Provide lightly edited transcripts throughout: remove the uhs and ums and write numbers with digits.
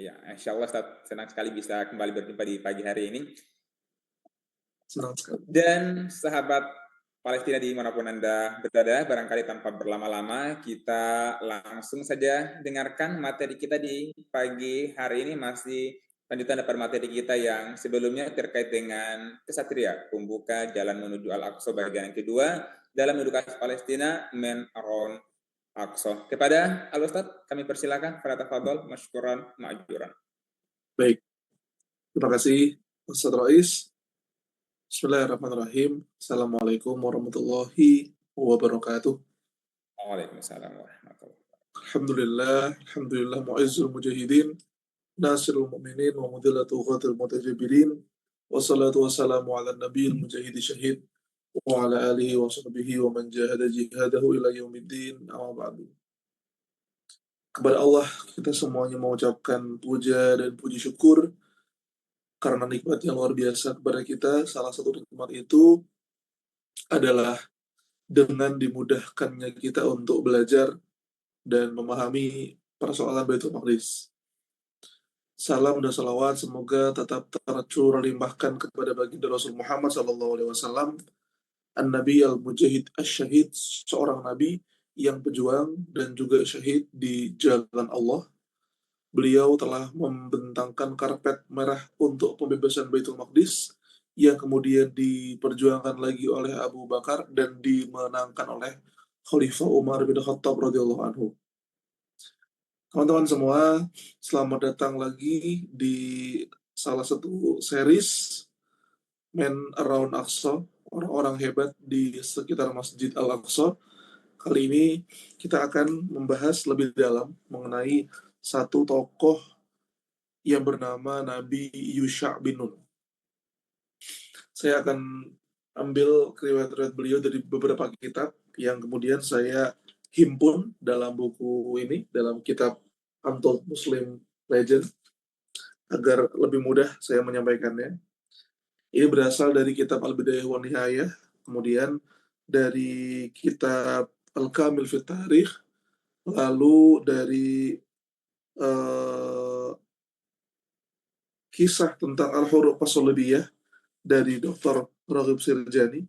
Ya, insya Allah Ustaz, senang sekali bisa kembali berjumpa di pagi hari ini. Senang sekali. Dan sahabat Palestina dimanapun Anda berada, barangkali tanpa berlama-lama, kita langsung saja dengarkan materi kita di pagi hari ini, masih lanjutan dapat materi kita yang sebelumnya terkait dengan kesatria, pembuka jalan menuju Al-Aqsa bagian yang kedua dalam edukasi Palestina, Men Around Aqsa. Kepada Al-Ustaz, kami persilakan, falyatafadhal masykuran ma'juran. Baik, terima kasih Ustaz Rais. Bismillahirrahmanirrahim. Assalamualaikum warahmatullahi wabarakatuh. Waalaikumsalam warahmatullahi Alhamdulillah, alhamdulillah mu'izzul mujahidin, nasirul mu'minin, wa mudhillatul ghatil mutajabirin, wassalatu wassalamu ala nabiyil mujahidi syahid, wa ala alihi wa sahbihi wa man jahada jihadahu ila yaumiddin, amma ba'du. Kepada Allah kita semuanya mengucapkan puja dan puji syukur karena nikmat yang luar biasa kepada kita. Salah satu nikmat itu adalah dengan dimudahkannya kita untuk belajar dan memahami persoalan Baitul Maqdis. Salam dan salawat semoga tetap tercurah limpahkan kepada baginda Rasul Muhammad SAW, An-Nabi al-Mujahid Asy-Syahid, seorang nabi yang pejuang dan juga syahid di jalan Allah. Beliau telah membentangkan karpet merah untuk pembebasan Baitul Maqdis yang kemudian diperjuangkan lagi oleh Abu Bakar dan dimenangkan oleh Khalifah Umar bin Khattab radhiyallahu anhu. Teman-teman semua, selamat datang lagi di salah satu series Men Around Aqsa, orang-orang hebat di sekitar Masjid Al-Aqsa. Kali ini kita akan membahas lebih dalam mengenai satu tokoh yang bernama Nabi Yusha' bin Nun. Saya akan ambil riwayat-riwayat beliau dari beberapa kitab yang kemudian saya himpun dalam buku ini, dalam kitab Untold Muslim Legend, agar lebih mudah saya menyampaikannya. Ini berasal dari kitab Al-Bidayah wa Nihayah, kemudian dari kitab Al-Kamil fi Tarikh, lalu dari kisah tentang Al-Huruq As-Sulbiyah dari Dr. Raghib Sirjani,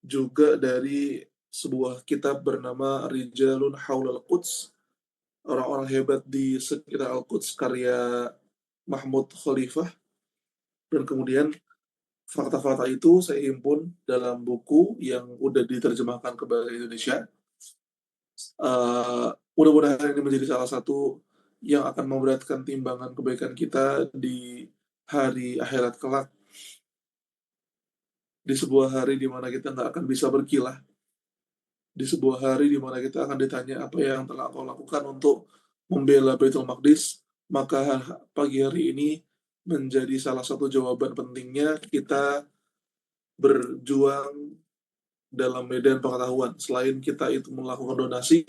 juga dari sebuah kitab bernama Rijalun Haulal Quds, orang-orang hebat di sekitar Al-Quds, karya Mahmud Khalifah. Dan kemudian fakta-fakta itu saya himpun dalam buku yang udah diterjemahkan ke bahasa Indonesia. Mudah-mudahan ini menjadi salah satu yang akan memberatkan timbangan kebaikan kita di hari akhirat kelak, di sebuah hari di mana kita nggak akan bisa berkilah, di sebuah hari di mana kita akan ditanya apa yang telah kau lakukan untuk membela Baitul Maqdis. Maka pagi hari ini menjadi salah satu jawaban pentingnya kita berjuang dalam medan pengetahuan. Selain kita itu melakukan donasi,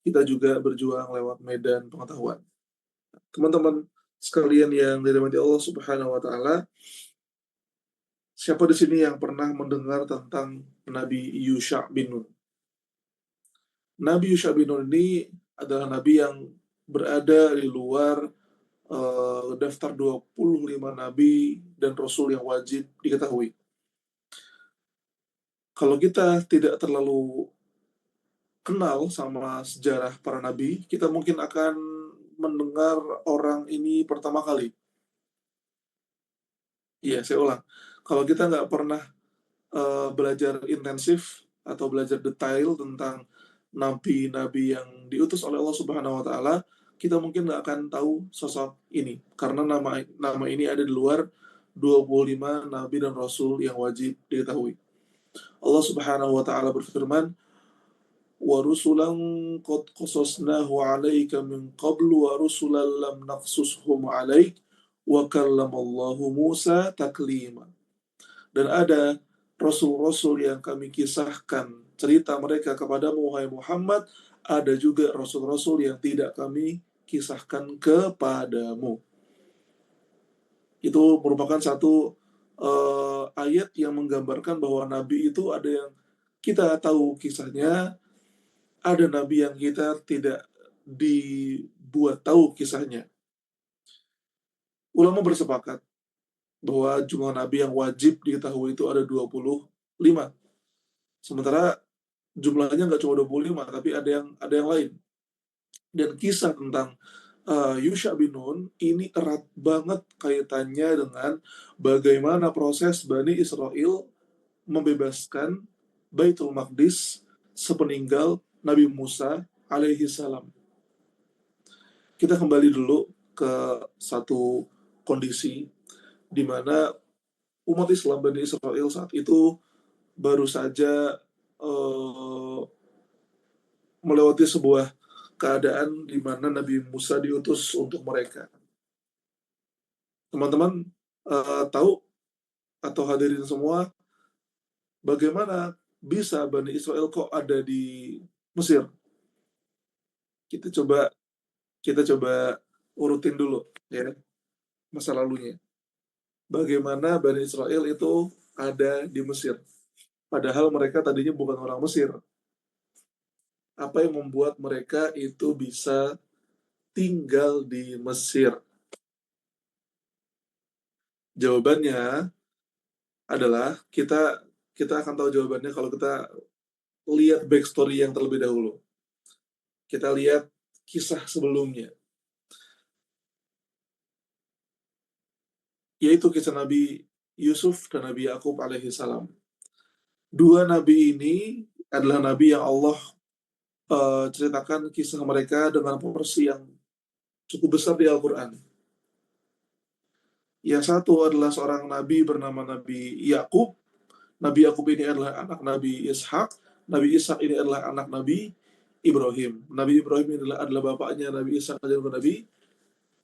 kita juga berjuang lewat medan pengetahuan. Teman-teman sekalian yang dirahmati Allah Subhanahu wa taala, siapa di sini yang pernah mendengar tentang Nabi Yusha' bin Nun? Nabi Yusha' bin Nun ini adalah nabi yang berada di luar daftar 25 nabi dan rasul yang wajib diketahui. Kalau kita tidak terlalu kenal sama sejarah para nabi, kita mungkin akan mendengar orang ini pertama kali. Iya, saya ulang. Kalau kita nggak pernah belajar intensif atau belajar detail tentang nabi-nabi yang diutus oleh Allah Subhanahu wa taala, kita mungkin nggak akan tahu sosok ini karena nama ini ada di luar 25 nabi dan rasul yang wajib diketahui. Allah Subhanahu wa taala berfirman, "Wa rusulan qad qasasnahu 'alaika min qablu wa rusulan lam naqsushum 'alaik wa kallamallahu Musa taklima." Dan ada rasul-rasul yang kami kisahkan cerita mereka kepadamu, wahai Muhammad, ada juga rasul-rasul yang tidak kami kisahkan kepadamu. Itu merupakan satu ayat yang menggambarkan bahwa nabi itu ada yang kita tahu kisahnya, ada nabi yang kita tidak dibuat tahu kisahnya. Ulama bersepakat bahwa jumlah nabi yang wajib diketahui itu ada 25. Sementara jumlahnya nggak cuma 25, tapi ada yang lain. Dan kisah tentang Yusha bin Nun ini erat banget kaitannya dengan bagaimana proses Bani Israel membebaskan Baitul Maqdis sepeninggal Nabi Musa alaihi salam. Kita kembali dulu ke satu kondisi di mana umat Islam Bani Israel saat itu baru saja melewati sebuah keadaan di mana Nabi Musa diutus untuk mereka. Teman-teman tahu atau hadirin semua, bagaimana bisa Bani Israel kok ada di Mesir? Kita coba urutin dulu ya masa lalunya. Bagaimana Bani Israel itu ada di Mesir? Padahal mereka tadinya bukan orang Mesir. Apa yang membuat mereka itu bisa tinggal di Mesir? Jawabannya adalah kita akan tahu jawabannya kalau kita lihat backstory yang terlebih dahulu. Kita lihat kisah sebelumnya, yaitu kisah Nabi Yusuf dan Nabi Yakub alaihi salam. Dua nabi ini adalah nabi yang Allah ceritakan kisah mereka dengan porsi yang cukup besar di Al-Quran. Yang satu adalah seorang nabi bernama Nabi Yakub. Nabi Yakub ini adalah anak Nabi Ishak. Nabi Ishak ini adalah anak Nabi Ibrahim. Nabi Ibrahim ini adalah bapaknya Nabi Ishak dan Nabi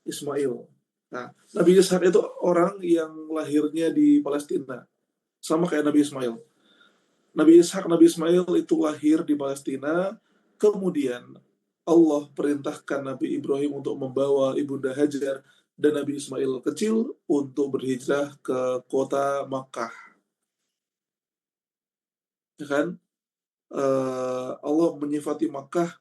Ismail. Nah, Nabi Ishak itu orang yang lahirnya di Palestina, sama kayak Nabi Ismail. Nabi Ishak, Nabi Ismail itu lahir di Palestina, kemudian Allah perintahkan Nabi Ibrahim untuk membawa Ibunda Hajar dan Nabi Ismail kecil untuk berhijrah ke kota Makkah. Ya kan? Allah menyifati Makkah,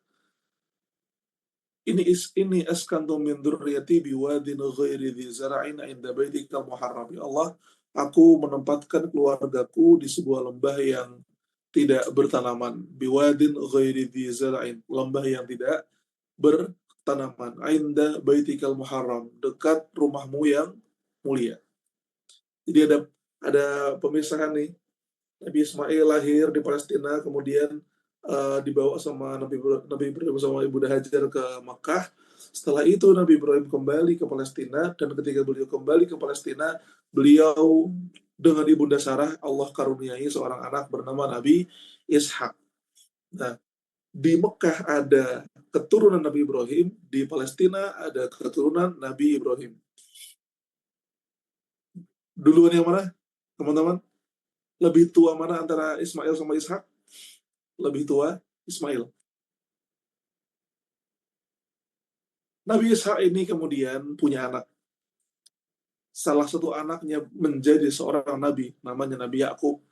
ini askantum min dzurriyyati biwadin ghairi dzi zara'in 'inda baitikal muharram. Ya Allah, aku menempatkan keluargaku di sebuah lembah yang tidak bertanaman, biwadin ghairi dzi zara'in, lembah yang tidak bertanaman, 'inda baitikal muharram, dekat rumahmu yang mulia. Jadi ada pemisahan nih. Nabi Ismail lahir di Palestina, kemudian dibawa sama Nabi Ibrahim sama Ibunda Hajar ke Makkah. Setelah itu Nabi Ibrahim kembali ke Palestina, dan ketika beliau kembali ke Palestina, beliau dengan Ibunda Sarah, Allah karuniai seorang anak bernama Nabi Ishak. Nah, di Mekah ada keturunan Nabi Ibrahim, di Palestina ada keturunan Nabi Ibrahim. Duluan yang mana, teman-teman? Lebih tua mana antara Ismail sama Ishak? Lebih tua Ismail. Nabi Ishak ini kemudian punya anak. Salah satu anaknya menjadi seorang nabi, namanya Nabi Yakub.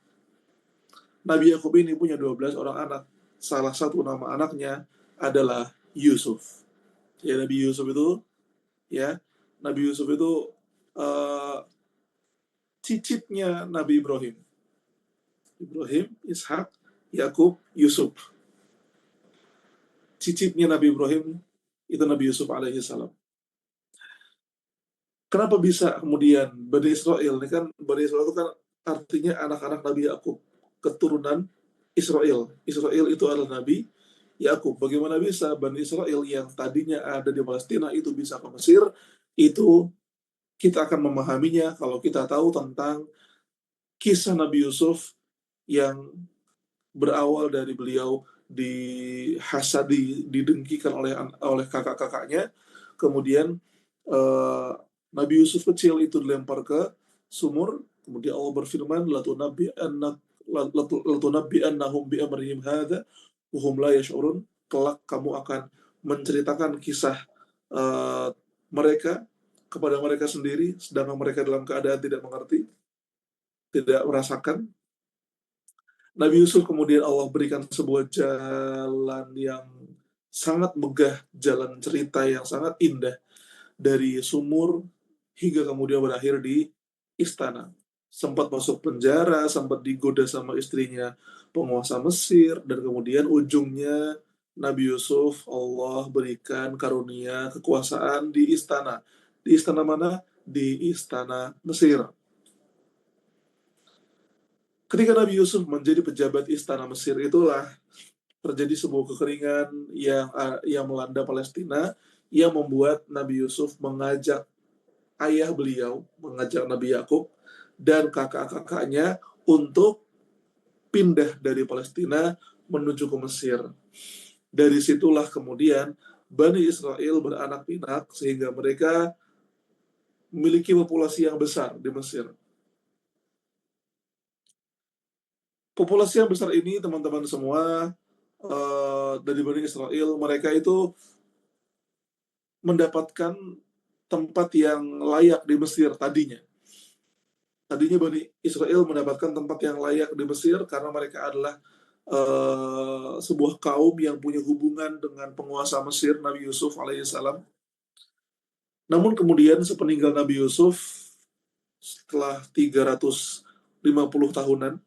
Nabi Yakub ini punya 12 orang anak. Salah satu nama anaknya adalah Yusuf. Ya, Nabi Yusuf itu cicitnya Nabi Ibrahim. Ibrahim, Ishak, Yakub, Yusuf. Cicitnya Nabi Ibrahim itu Nabi Yusuf alaihi salam. Kenapa bisa kemudian Bani Israel ini kan, Bani Israel itu kan artinya anak-anak Nabi Yakub, keturunan Israel. Israel itu adalah Nabi Yakub. Bagaimana bisa Bani Israel yang tadinya ada di Palestina itu bisa ke Mesir? Itu kita akan memahaminya kalau kita tahu tentang kisah Nabi Yusuf yang berawal dari beliau didengkikan oleh kakak-kakaknya, kemudian Nabi Yusuf kecil itu dilempar ke sumur, kemudian Allah berfirman, latunabbi'annahum bi'amrihim hadza wa hum la yash'urun, kelak kamu akan menceritakan kisah mereka kepada mereka sendiri, sedangkan mereka dalam keadaan tidak mengerti, tidak merasakan. Nabi Yusuf kemudian Allah berikan sebuah jalan yang sangat megah, jalan cerita yang sangat indah, dari sumur hingga kemudian berakhir di istana. Sempat masuk penjara, sempat digoda sama istrinya penguasa Mesir, dan kemudian ujungnya Nabi Yusuf Allah berikan karunia kekuasaan di istana. Di istana mana? Di istana Mesir. Ketika Nabi Yusuf menjadi pejabat istana Mesir, itulah terjadi sebuah kekeringan yang melanda Palestina, yang membuat Nabi Yusuf mengajak ayah beliau, mengajak Nabi Yakub dan kakak-kakaknya untuk pindah dari Palestina menuju ke Mesir. Dari situlah kemudian Bani Israel beranak pinak sehingga mereka memiliki populasi yang besar di Mesir. Populasi yang besar ini, teman-teman semua, dari Bani Israel, mereka itu mendapatkan tempat yang layak di Mesir tadinya. Tadinya Bani Israel mendapatkan tempat yang layak di Mesir karena mereka adalah sebuah kaum yang punya hubungan dengan penguasa Mesir, Nabi Yusuf alaihissalam. Namun kemudian sepeninggal Nabi Yusuf, setelah 350 tahunan,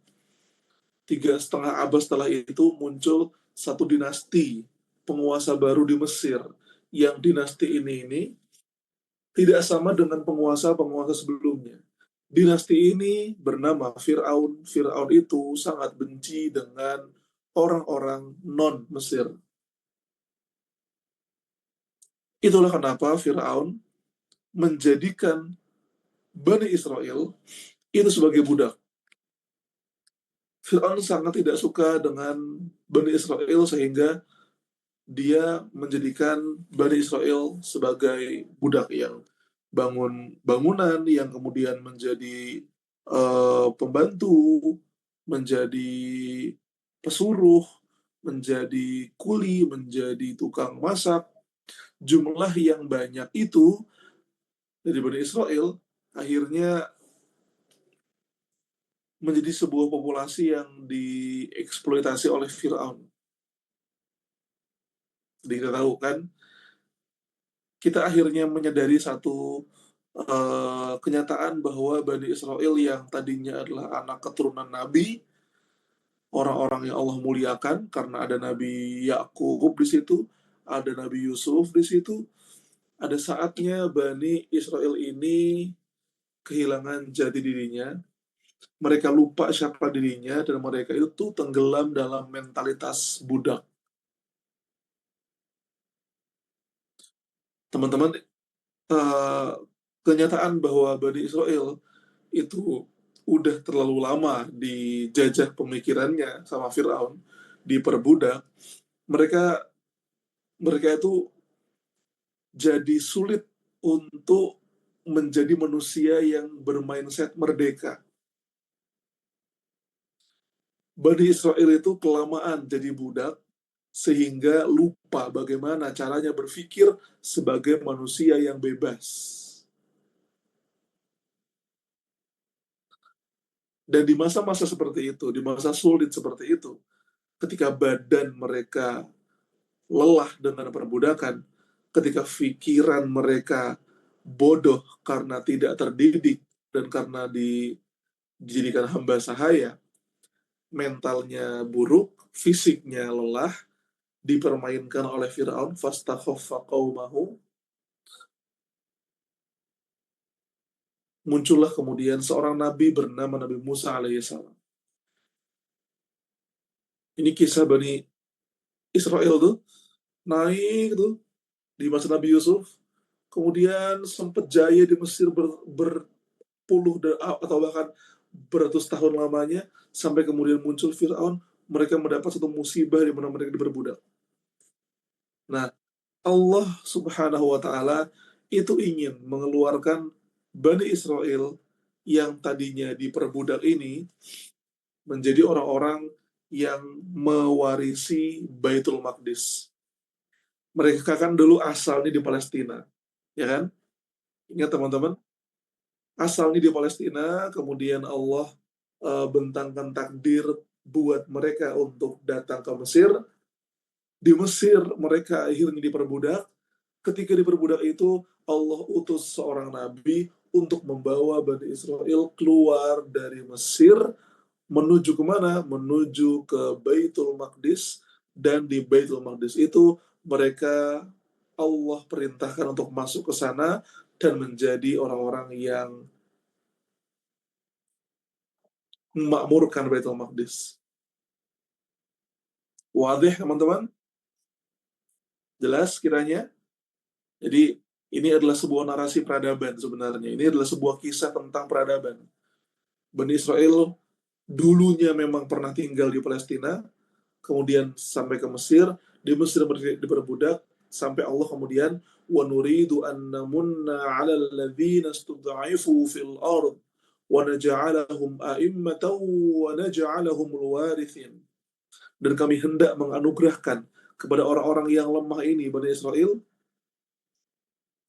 3,5 abad setelah itu, muncul satu dinasti penguasa baru di Mesir, yang dinasti ini tidak sama dengan penguasa-penguasa sebelumnya. Dinasti ini bernama Fir'aun. Fir'aun itu sangat benci dengan orang-orang non-Mesir. Itulah kenapa Fir'aun menjadikan Bani Israel itu sebagai budak. Fir'aun sangat tidak suka dengan Bani Israel sehingga dia menjadikan Bani Israel sebagai budak yang bangun bangunan, yang kemudian menjadi pembantu, menjadi pesuruh, menjadi kuli, menjadi tukang masak. Jumlah yang banyak itu dari Bani Israel akhirnya menjadi sebuah populasi yang dieksploitasi oleh Fir'aun. Jadi kita tahu kan, kita akhirnya menyadari satu kenyataan bahwa Bani Israel yang tadinya adalah anak keturunan Nabi, orang-orang yang Allah muliakan karena ada Nabi Yakub di situ, ada Nabi Yusuf di situ, ada saatnya Bani Israel ini kehilangan jati dirinya, mereka lupa siapa dirinya, dan mereka itu tenggelam dalam mentalitas budak. Teman-teman, kenyataan bahwa Bani Israel itu udah terlalu lama dijajah pemikirannya sama Fir'aun, diperbudak, mereka itu jadi sulit untuk menjadi manusia yang bermindset merdeka. Bani Israel itu kelamaan jadi budak, sehingga lupa bagaimana caranya berpikir sebagai manusia yang bebas. Dan di masa-masa seperti itu, di masa sulit seperti itu, ketika badan mereka lelah dengan perbudakan, ketika pikiran mereka bodoh karena tidak terdidik dan karena dijadikan hamba sahaya, mentalnya buruk, fisiknya lelah, dipermainkan oleh Fir'aun, fastakhaffa qaumahu, muncullah kemudian seorang nabi bernama Nabi Musa alaihissalam. Ini kisah Bani Israel tuh, naik tuh di masa Nabi Yusuf, kemudian sempat jaya di Mesir berpuluh atau bahkan beratus tahun lamanya, sampai kemudian muncul Fir'aun, mereka mendapat satu musibah di mana mereka diperbudak. Nah, Allah Subhanahu wa Ta'ala itu ingin mengeluarkan Bani Israel yang tadinya diperbudak ini menjadi orang-orang yang mewarisi Baitul Maqdis. Mereka kan dulu asalnya di Palestina, ya kan? Ingat teman-teman, asalnya di Palestina, kemudian Allah bentangkan takdir buat mereka untuk datang ke Mesir. Di Mesir mereka akhirnya diperbudak. Ketika diperbudak itu, Allah utus seorang nabi untuk membawa Bani Israel keluar dari Mesir menuju kemana? Menuju ke Baitul Maqdis, dan di Baitul Maqdis itu mereka Allah perintahkan untuk masuk ke sana dan menjadi orang-orang yang memakmurkan Baitul Maqdis. Wadih teman-teman? Jelas kiranya? Jadi ini adalah sebuah narasi peradaban sebenarnya. Ini adalah sebuah kisah tentang peradaban. Bani Israel dulunya memang pernah tinggal di Palestina, kemudian sampai ke Mesir, di Mesir diperbudak, sampai Allah kemudian wa nuridu an namunna 'alal ladzina istud'ifu fil ard wa naj'alahum a'immatan wa naj'alahumul warithin. Dan kami hendak menganugerahkan kepada orang-orang yang lemah ini, Bani Israel,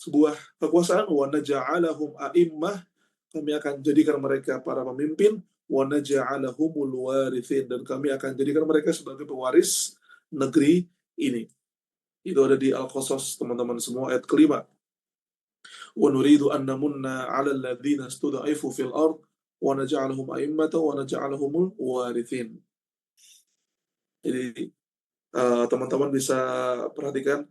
sebuah kekuasaan, wa naj'alahum a'immah, kami akan jadikan mereka para pemimpin, wa naj'alahumul warithin, dan kami akan jadikan mereka sebagai pewaris negeri ini. Itu ada di Al-Qasas, teman-teman semua, ayat kelima. Wa nuridu an namunna 'alal ladzina istud'ifu fil ard wa naj'alahum a'immatan wa naj'alahumul warithin. Jadi teman-teman bisa perhatikan,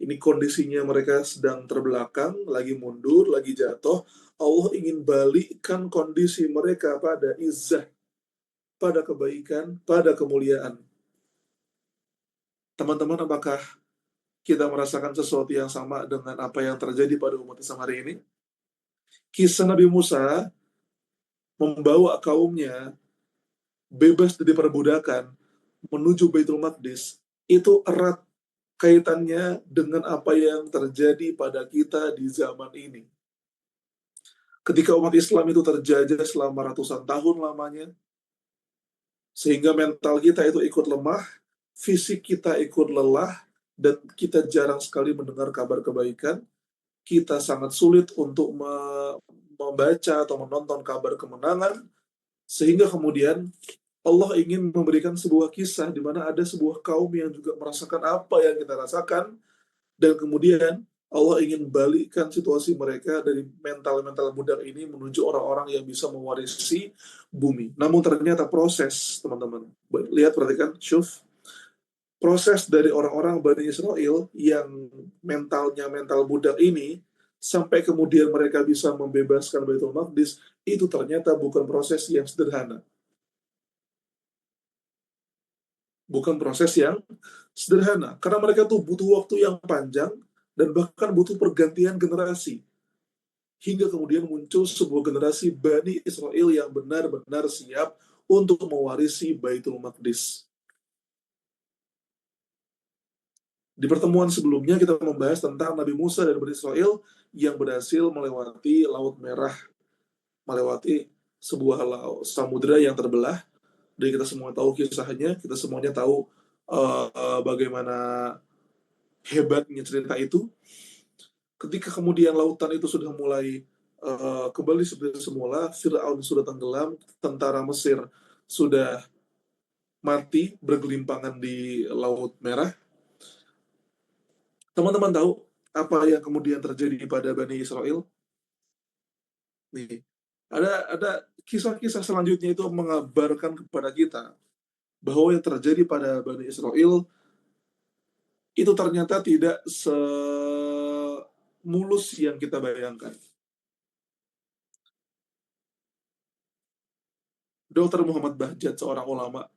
ini kondisinya mereka sedang terbelakang, lagi mundur, lagi jatuh. Allah ingin balikkan kondisi mereka pada izzah, pada kebaikan, pada kemuliaan. Teman-teman, apakah kita merasakan sesuatu yang sama dengan apa yang terjadi pada umat Islam hari ini? Kisah Nabi Musa membawa kaumnya bebas dari perbudakan menuju Baitul Maqdis, itu erat kaitannya dengan apa yang terjadi pada kita di zaman ini. Ketika umat Islam itu terjajah selama ratusan tahun lamanya, sehingga mental kita itu ikut lemah, fisik kita ikut lelah, dan kita jarang sekali mendengar kabar kebaikan, kita sangat sulit untuk membaca atau menonton kabar kemenangan, sehingga kemudian Allah ingin memberikan sebuah kisah di mana ada sebuah kaum yang juga merasakan apa yang kita rasakan, dan kemudian Allah ingin balikkan situasi mereka dari mental-mental budak ini menuju orang-orang yang bisa mewarisi bumi. Namun ternyata proses, teman-teman, lihat, perhatikan, syuf, proses dari orang-orang Bani Israel yang mentalnya mental budak ini, sampai kemudian mereka bisa membebaskan Baitul Maqdis, itu ternyata bukan proses yang sederhana. Bukan proses yang sederhana, karena mereka tuh butuh waktu yang panjang, dan bahkan butuh pergantian generasi, hingga kemudian muncul sebuah generasi Bani Israel yang benar-benar siap untuk mewarisi Baitul Maqdis. Di pertemuan sebelumnya kita membahas tentang Nabi Musa dan Bani Israel yang berhasil melewati Laut Merah, melewati sebuah samudera yang terbelah, dan kita semua tahu kisahnya, kita semuanya tahu bagaimana hebatnya cerita itu. Ketika kemudian lautan itu sudah mulai kembali seperti semula, Fir'aun sudah tenggelam, tentara Mesir sudah mati bergelimpangan di Laut Merah. Teman-teman tahu apa yang kemudian terjadi pada Bani Israel? Nih, ada kisah-kisah selanjutnya itu mengabarkan kepada kita bahwa yang terjadi pada Bani Israel itu ternyata tidak semulus yang kita bayangkan. Dr. Muhammad Bahjat, seorang ulama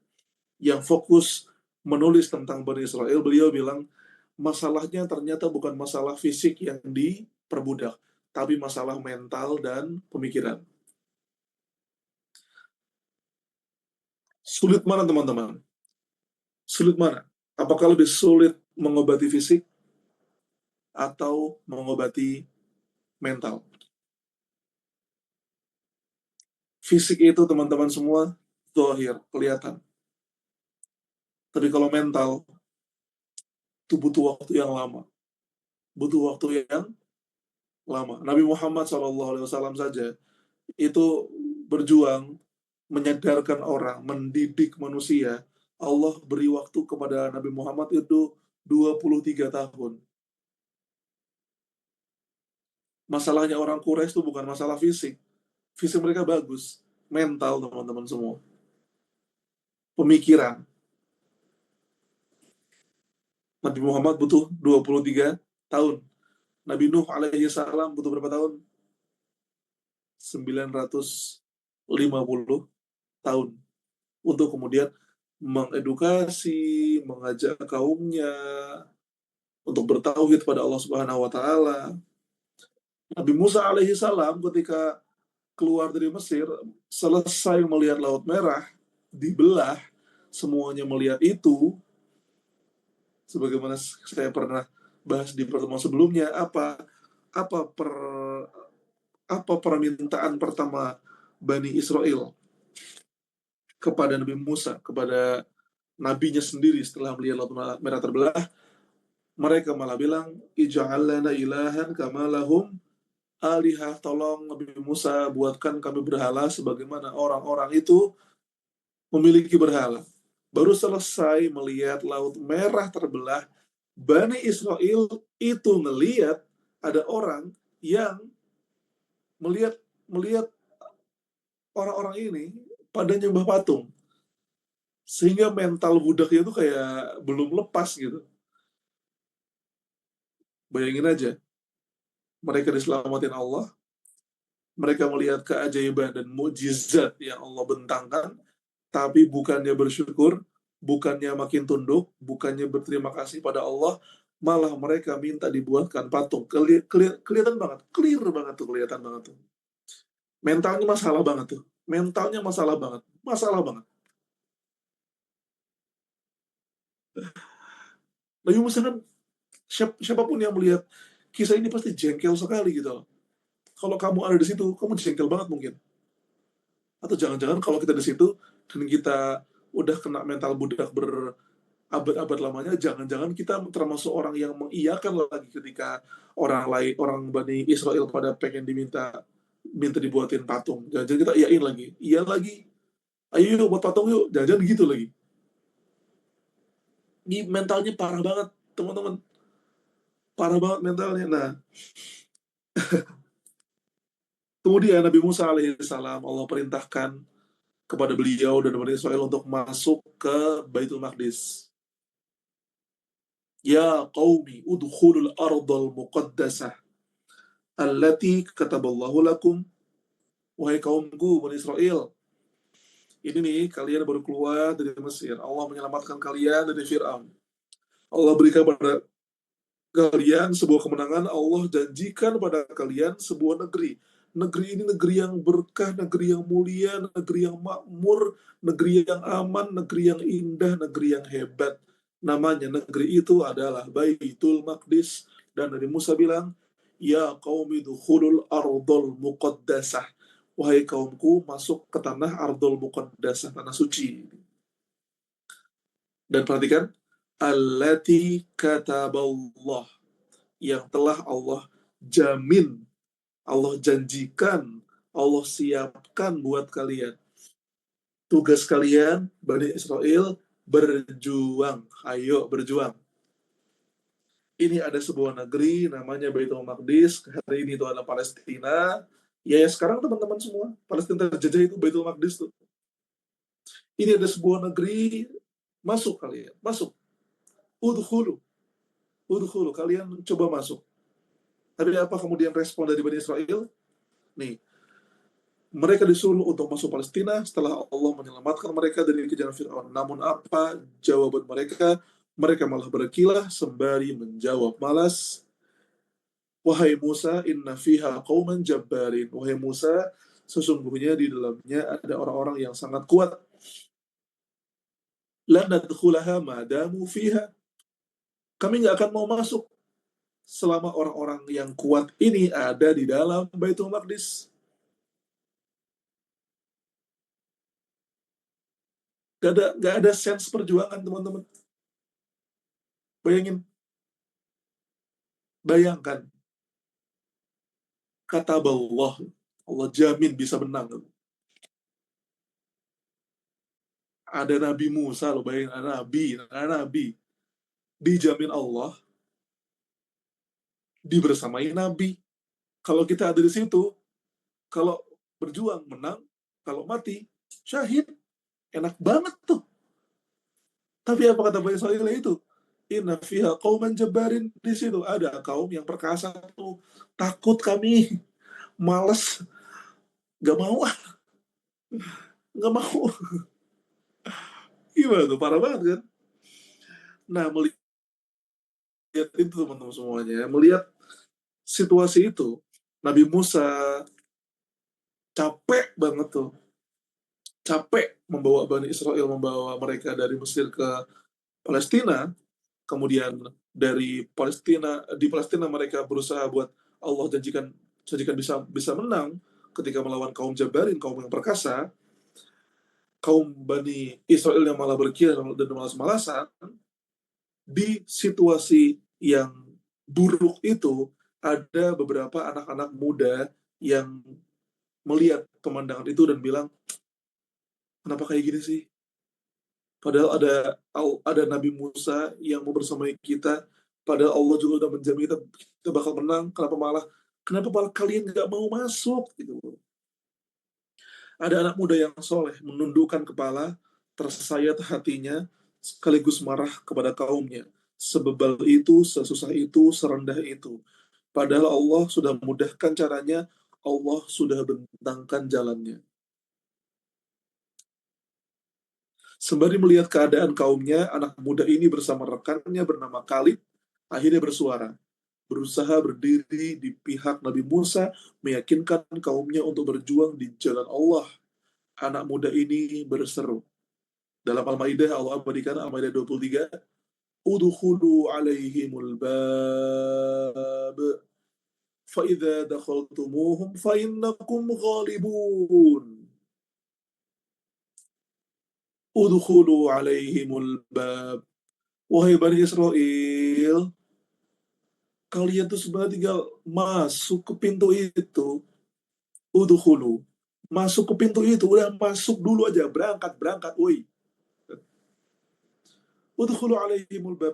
yang fokus menulis tentang Bani Israel, beliau bilang, masalahnya ternyata bukan masalah fisik yang diperbudak, tapi masalah mental dan pemikiran. Sulit mana, teman-teman? Sulit mana? Apakah lebih sulit mengobati fisik atau mengobati mental? Fisik itu, teman-teman semua, zahir, kelihatan. Tapi kalau mental, itu butuh waktu yang lama. Butuh waktu yang lama. Nabi Muhammad SAW saja itu berjuang menyadarkan orang, mendidik manusia. Allah beri waktu kepada Nabi Muhammad itu 23 tahun. Masalahnya orang Quraisy itu bukan masalah fisik. Fisik mereka bagus, mental teman-teman semua. Pemikiran. Nabi Muhammad butuh 23 tahun. Nabi Nuh alaihi salam butuh berapa tahun? 950 tahun untuk kemudian mengedukasi, mengajak kaumnya untuk bertauhid pada Allah Subhanahu wa taala. Nabi Musa alaihi salam ketika keluar dari Mesir, selesai melihat Laut Merah dibelah, semuanya melihat itu, sebagaimana saya pernah bahas di pertemuan sebelumnya, apa per apa permintaan pertama Bani Israel kepada Nabi Musa, kepada nabinya sendiri setelah melihat Laut Merah terbelah? Mereka malah bilang, ij'al lana ilahan kama lahum alihah, tolong Nabi Musa buatkan kami berhala sebagaimana orang-orang itu memiliki berhala. Baru selesai melihat Laut Merah terbelah, Bani Israel itu melihat ada orang yang melihat melihat orang-orang ini pada nyembah patung. Sehingga mental budaknya itu kayak belum lepas gitu. Bayangin aja, mereka diselamatin Allah, mereka melihat keajaiban dan mukjizat yang Allah bentangkan, tapi bukannya bersyukur, bukannya makin tunduk, bukannya berterima kasih pada Allah, malah mereka minta dibuatkan patung. Kelihatan banget, clear banget tuh, kelihatan banget tuh. Mentalnya masalah banget tuh. Mentalnya masalah banget. Masalah banget. Nabi Musa kan, siapapun yang melihat kisah ini pasti jengkel sekali gitu loh. Kalau kamu ada di situ, kamu jengkel banget mungkin. Atau jangan-jangan kalau kita di situ, dan kita udah kena mental budak berabad-abad lamanya, jangan-jangan kita termasuk orang yang mengiyakan lagi ketika orang lain, orang Bani Israel pada pengen minta dibuatin patung. Jangan-jangan kita iyain lagi. Iya lagi. Ayo yuk buat patung yuk. Jangan-jangan gitu lagi. Ini mentalnya parah banget, teman-teman. Parah banget mentalnya. Nah, kemudian Nabi Musa alaihissalam, Allah perintahkan kepada beliau dan Bani Israel untuk masuk ke Baitul Maqdis. Ya qaumi udkhulul ardal muqaddasah allati kataballahu lakum. Wahai kaumku Bani Israel, ini nih kalian baru keluar dari Mesir. Allah menyelamatkan kalian dari Fir'aun. Allah berikan pada kalian sebuah kemenangan. Allah janjikan pada kalian sebuah negeri. Negeri ini negeri yang berkah, negeri yang mulia, negeri yang makmur, negeri yang aman, negeri yang indah, negeri yang hebat. Namanya negeri itu adalah Baitul Maqdis. Dan Nabi Musa bilang, ya qaumi dukhulul ardul muqaddasah. Wahai kaumku, masuk ke tanah ardul muqaddasah, tanah suci. Dan perhatikan, allati kataballah, yang telah Allah jamin, Allah janjikan, Allah siapkan buat kalian. Tugas kalian, Bani Israel, berjuang. Ayo berjuang. Ini ada sebuah negeri namanya Baitul Maqdis. Hari ini itu adalah Palestina. Ya sekarang teman-teman semua, Palestina terjajah itu Baitul Maqdis tuh. Ini ada sebuah negeri, masuk kalian, masuk. Udkhulu, udkhulu, kalian coba masuk. Tapi apa kemudian respon dari Bani Israel? Nih, mereka disuruh untuk masuk Palestina setelah Allah menyelamatkan mereka dari kejaran Fir'aun. Namun apa jawaban mereka? Mereka malah berkilah sembari menjawab malas. Wahai Musa, inna fiha qauman jabbarin. Wahai Musa, sesungguhnya di dalamnya ada orang-orang yang sangat kuat. La nadkhulaha madamu fiha. Kami nggak akan mau masuk selama orang-orang yang kuat ini ada di dalam Baitul Maqdis. Gak ada sense perjuangan, teman-teman. Bayangkan, kata Allah, Allah jamin bisa menang. Ada Nabi Musa, loh, bayangin, ada Nabi, dijamin Allah, dibersamai Nabi. Kalau kita ada di situ, kalau berjuang menang, kalau mati syahid, enak banget tuh. Tapi apa kata Bani Israil itu? Inna fiha qauman jabbarin, di situ ada kaum yang perkasa tuh. Takut kami, males, gak mau, gak mau. Gimana tuh, parah banget kan? Nah, melihat itu teman-teman semuanya, melihat situasi itu, Nabi Musa capek banget tuh, capek membawa Bani Israel, membawa mereka dari Mesir ke Palestina, kemudian dari Palestina, di Palestina mereka berusaha buat Allah janjikan bisa menang ketika melawan kaum Jabarin, kaum yang perkasa, kaum Bani Israel yang malah berkhianat dan malas-malasan. Di situasi yang buruk itu ada beberapa anak-anak muda yang melihat pemandangan itu dan bilang, kenapa kayak gini sih? Padahal ada Nabi Musa yang mau bersamai kita, padahal Allah juga udah menjamin kita bakal menang, kenapa malah kalian nggak mau masuk gitu. Ada anak muda yang soleh menundukkan kepala, tersayat hatinya, sekaligus marah kepada kaumnya. Sebebal itu, sesusah itu, serendah itu. Padahal Allah sudah memudahkan caranya, Allah sudah bentangkan jalannya. Sembari melihat keadaan kaumnya, anak muda ini bersama rekannya bernama Khalid akhirnya bersuara, berusaha berdiri di pihak Nabi Musa, meyakinkan kaumnya untuk berjuang di jalan Allah. Anak muda ini berseru. Dalam Al-Maidah, Allah abadikan Al-Maidah 23, Udkhulu alaihimul bab, fa'idha dakhaltumuhum fa'innakum ghalibun. Udkhulu alaihimul bab. Wahai Bani Israel, kalian tuh sebenarnya tinggal masuk ke pintu itu. Udkhulu. Masuk ke pintu itu, udah masuk dulu aja, berangkat, woi. Udkhulu alaihimul bab.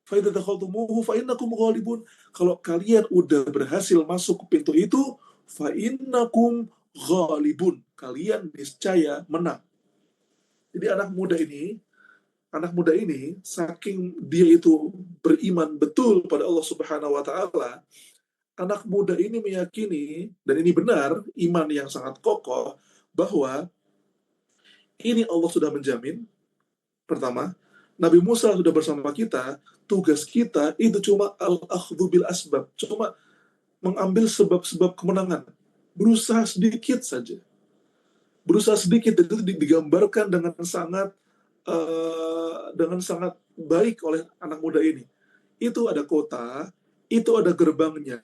Fa'idha dakhaltumuhu fa'innakum ghalibun. Kalau kalian udah berhasil masuk ke pintu itu, fa'innakum ghalibun. Kalian niscaya menang. Jadi anak muda ini saking dia itu beriman betul pada Allah Subhanahu wa taala, anak muda ini meyakini, dan ini benar, iman yang sangat kokoh, bahwa ini Allah sudah menjamin. Pertama, Nabi Musa sudah bersama kita, tugas kita itu cuma al-akhdhu bil asbab, cuma mengambil sebab-sebab kemenangan. Berusaha sedikit saja. Berusaha sedikit, dan itu digambarkan dengan sangat baik oleh anak muda ini. Itu ada kota, itu ada gerbangnya,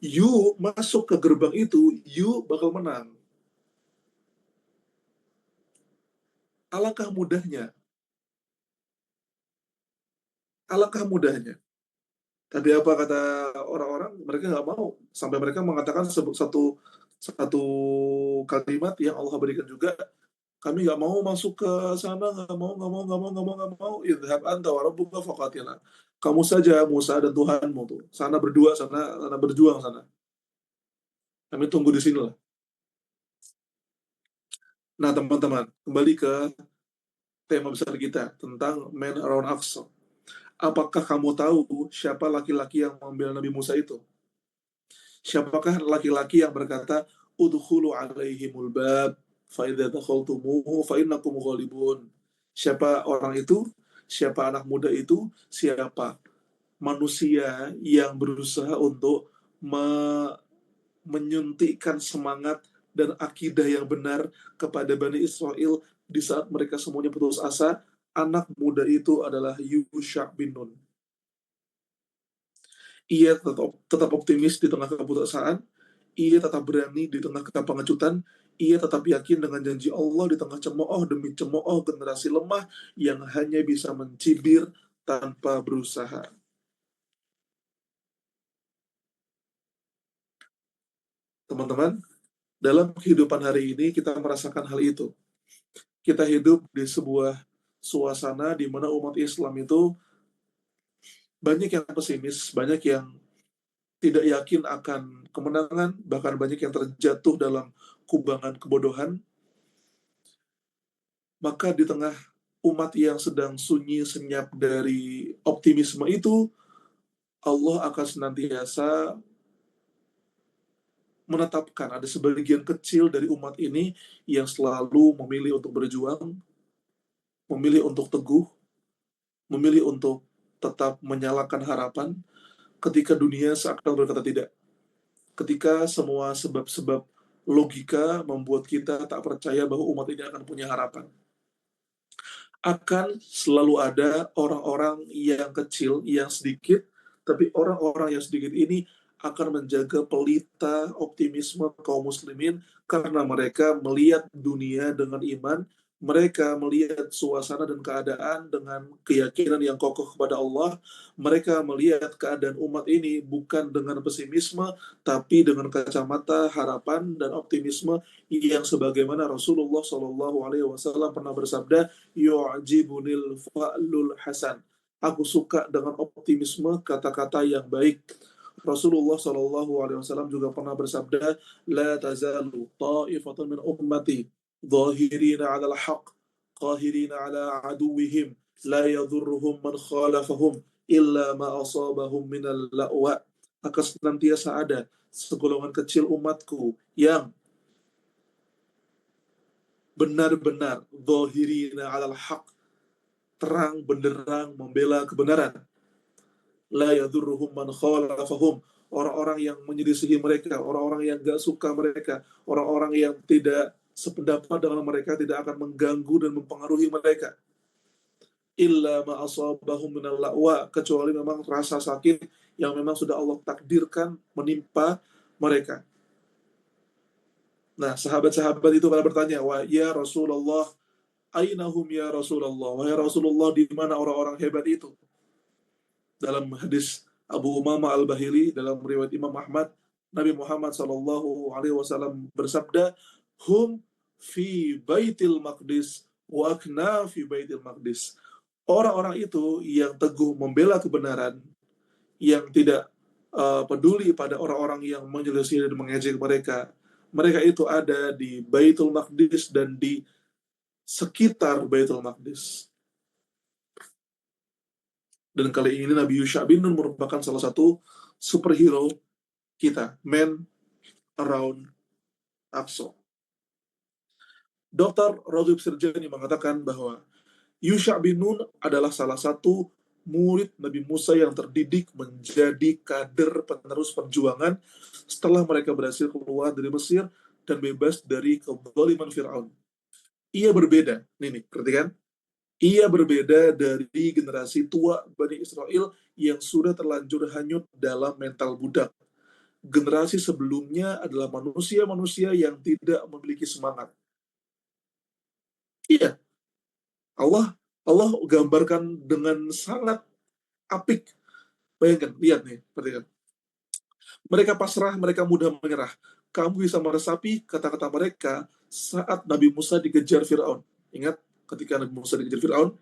you masuk ke gerbang itu, you bakal menang. Alangkah mudahnya. Alangkah mudahnya. Tapi apa kata orang-orang? Mereka nggak mau. Sampai mereka mengatakan satu satu kalimat yang Allah berikan juga, kami nggak mau masuk ke sana, nggak mau. Idhab anta wa rabbuka faqatila. Kamu saja, Musa dan Tuhanmu tuh. Sana berdua, sana berjuang sana. Kami tunggu di sini lah. Nah, teman-teman, kembali ke tema besar kita tentang Man Around Aqsa. Apakah kamu tahu siapa laki-laki yang membela Nabi Musa itu? Siapakah laki-laki yang berkata, Udkhulu alaihimul bab, fa'idha dakhaltumuhu, fa'innakum ghalibun. Siapa orang itu? Siapa anak muda itu? Siapa manusia yang berusaha untuk menyuntikkan semangat dan akidah yang benar kepada Bani Israel di saat mereka semuanya putus asa? Anak muda itu adalah Yusha bin Nun. Ia tetap optimis di tengah keputusasaan, ia tetap berani di tengah pengecutan, ia tetap yakin dengan janji Allah di tengah cemooh demi cemooh generasi lemah yang hanya bisa mencibir tanpa berusaha. Teman-teman, dalam kehidupan hari ini kita merasakan hal itu. Kita hidup di sebuah suasana di mana umat Islam itu banyak yang pesimis, banyak yang tidak yakin akan kemenangan, bahkan banyak yang terjatuh dalam kubangan kebodohan, maka di tengah umat yang sedang sunyi senyap dari optimisme itu, Allah akan senantiasa menetapkan ada sebagian kecil dari umat ini yang selalu memilih untuk berjuang, memilih untuk teguh, memilih untuk tetap menyalakan harapan ketika dunia seakan berkata tidak. Ketika semua sebab-sebab logika membuat kita tak percaya bahwa umat ini akan punya harapan. Akan selalu ada orang-orang yang kecil, yang sedikit, tapi orang-orang yang sedikit ini akan menjaga pelita optimisme kaum muslimin karena mereka melihat dunia dengan iman, mereka melihat suasana dan keadaan dengan keyakinan yang kokoh kepada Allah, mereka melihat keadaan umat ini bukan dengan pesimisme, tapi dengan kacamata harapan dan optimisme yang sebagaimana Rasulullah Shallallahu Alaihi Wasallam pernah bersabda, yu'jibunil fa'lul hasan. Aku suka dengan optimisme kata-kata yang baik. Rasulullah Shallallahu Alaihi Wasallam juga pernah bersabda, la tazalu ta'ifatun min ummati zahirina 'ala al-haq qahirina 'ala aduwwihim la yadhurruhum man khalafahum illa ma asabahum minal la'wa. Akan senantiasa ada segolongan kecil umatku yang benar-benar zahirina 'alal haq, terang benderang membela kebenaran. La yadurruhum man khalafahum, orang-orang yang menyelisihi mereka, orang-orang yang gak suka mereka, orang-orang yang tidak sependapat dengan mereka tidak akan mengganggu dan mempengaruhi mereka. Illa ma asabahum minal la'wa, kecuali memang rasa sakit yang memang sudah Allah takdirkan menimpa mereka. Nah, sahabat-sahabat itu pada bertanya, wah ya Rasulullah, ainahum ya Rasulullah, wahai Rasulullah, di mana orang-orang hebat itu? Dalam hadis Abu Umamah Al-Bahili dalam riwayat Imam Ahmad, Nabi Muhammad Shallallahu Alaihi Wasallam bersabda, hum fi baitil maqdis wa akna fi baitil maqdis. Orang-orang itu yang teguh membela kebenaran, yang tidak peduli pada orang-orang yang menyelisih dan mengejek mereka. Mereka itu ada di Baitul Maqdis dan di sekitar Baitul Maqdis. Dan kali ini Nabi Yusha bin Nun merupakan salah satu superhero kita, man around Aqsa. Dr. Raghib Sirjani mengatakan bahwa Yusha bin Nun adalah salah satu murid Nabi Musa yang terdidik menjadi kader penerus perjuangan setelah mereka berhasil keluar dari Mesir dan bebas dari kezaliman Fir'aun. Ia berbeda, nih, perhatikan. Ia berbeda dari generasi tua Bani Israel yang sudah terlanjur hanyut dalam mental budak. Generasi sebelumnya adalah manusia-manusia yang tidak memiliki semangat. Iya, Allah Allah gambarkan dengan sangat apik. Bayangkan, lihat nih, perhatikan. Mereka pasrah, mereka mudah menyerah. Kamu bisa meresapi kata-kata mereka saat Nabi Musa dikejar Fir'aun. Ingat, ketika Nabi Musa dikejar Fir'aun,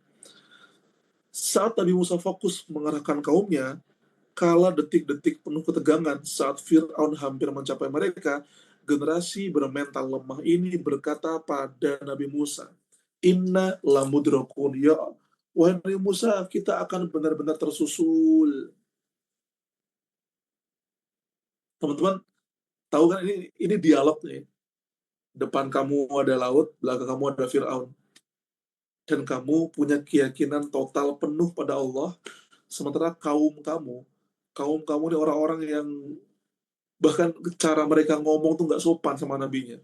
saat Nabi Musa fokus mengarahkan kaumnya, kala detik-detik penuh ketegangan saat Fir'aun hampir mencapai mereka, generasi bermental lemah ini berkata pada Nabi Musa, Inna lamudrokun, ya wahai Nabi Musa, kita akan benar-benar tersusul. Teman-teman, tahu kan ini dialog nih. Depan kamu ada laut, belakang kamu ada Fir'aun. Dan kamu punya keyakinan total penuh pada Allah, sementara kaum kamu ini orang-orang yang bahkan cara mereka ngomong tuh nggak sopan sama nabinya.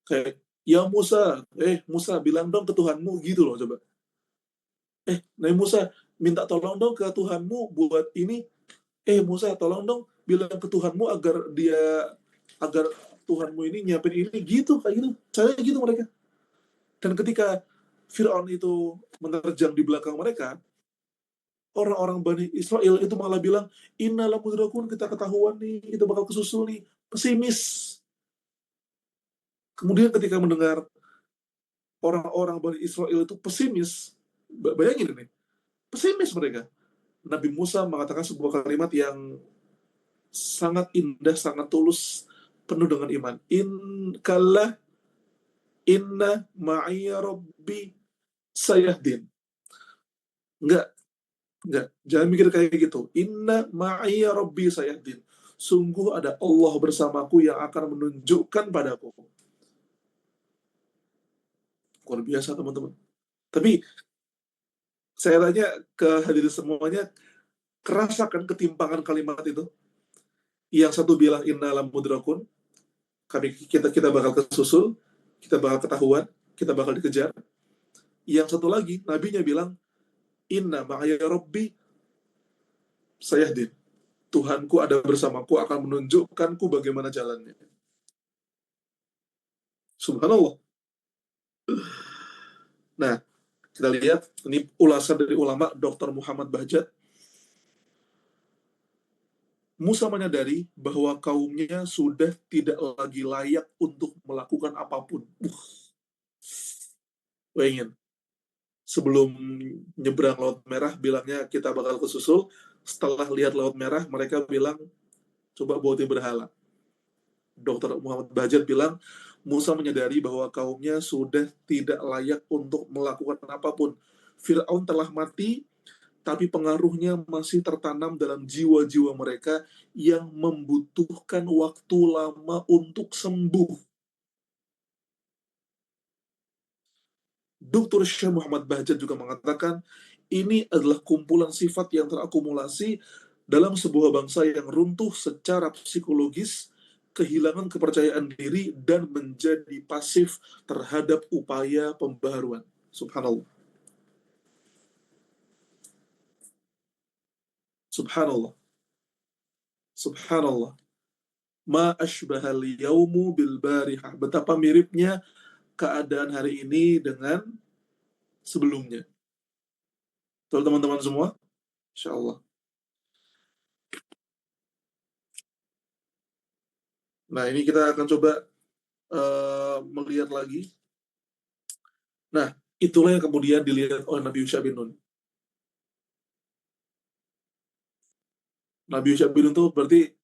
Kayak, ya Musa, Musa bilang dong ke Tuhanmu, gitu loh coba. Nabi Musa, minta tolong dong ke Tuhanmu buat ini. Musa, tolong dong bilang ke Tuhanmu agar Tuhanmu ini nyiapin ini, gitu, kayak gitu. Saya gitu mereka. Dan ketika Fir'aun itu menerjang di belakang mereka, orang-orang Bani Israel itu malah bilang, innalah mudrakun, kita ketahuan nih, kita bakal kesusul nih, pesimis. Kemudian ketika mendengar orang-orang Bani Israel itu pesimis, bayangin ini, pesimis mereka. Nabi Musa mengatakan sebuah kalimat yang sangat indah, sangat tulus, penuh dengan iman. Kalla inna ma'iya rabbi sayahdin. Enggak, enggak. Jangan mikir kayak gitu. Inna ma'iya rabbi sayahdin. Sungguh ada Allah bersamaku yang akan menunjukkan padaku. Luar biasa, teman-teman. Tapi saya tanya ke hadirin semuanya, kerasakan ketimpangan kalimat itu? Yang satu bilang inna lamudrakun, kita bakal kesusul, kita bakal ketahuan, kita bakal dikejar. Yang satu lagi, nabinya bilang, inna ma'aya rabbi sayahdin. Tuhanku ada bersamaku, akan menunjukkanku bagaimana jalannya. Subhanallah. Nah, kita lihat, ini ulasan dari ulama Dr. Muhammad Bahjat. Musa menyadari bahwa kaumnya sudah tidak lagi layak untuk melakukan apapun. Bayangin, sebelum nyebrang Laut Merah, bilangnya kita bakal kesusul. Setelah lihat Laut Merah, mereka bilang, coba buatin berhala. Dr. Muhammad Bahjat bilang, Musa menyadari bahwa kaumnya sudah tidak layak untuk melakukan apapun. Fir'aun telah mati, tapi pengaruhnya masih tertanam dalam jiwa-jiwa mereka yang membutuhkan waktu lama untuk sembuh. Dr. Syekh Muhammad Bahjat juga mengatakan, ini adalah kumpulan sifat yang terakumulasi dalam sebuah bangsa yang runtuh secara psikologis, kehilangan kepercayaan diri, dan menjadi pasif terhadap upaya pembaharuan. Subhanallah. Subhanallah. Subhanallah. Ma ashbahal yaumu bil barihah. Betapa miripnya keadaan hari ini dengan sebelumnya. Betul teman-teman semua? Insya Allah. Nah, ini kita akan coba melihat lagi. Nah, itulah yang kemudian dilihat oleh Nabi Yusha bin Nun. Nabi Yusha bin Nun itu berarti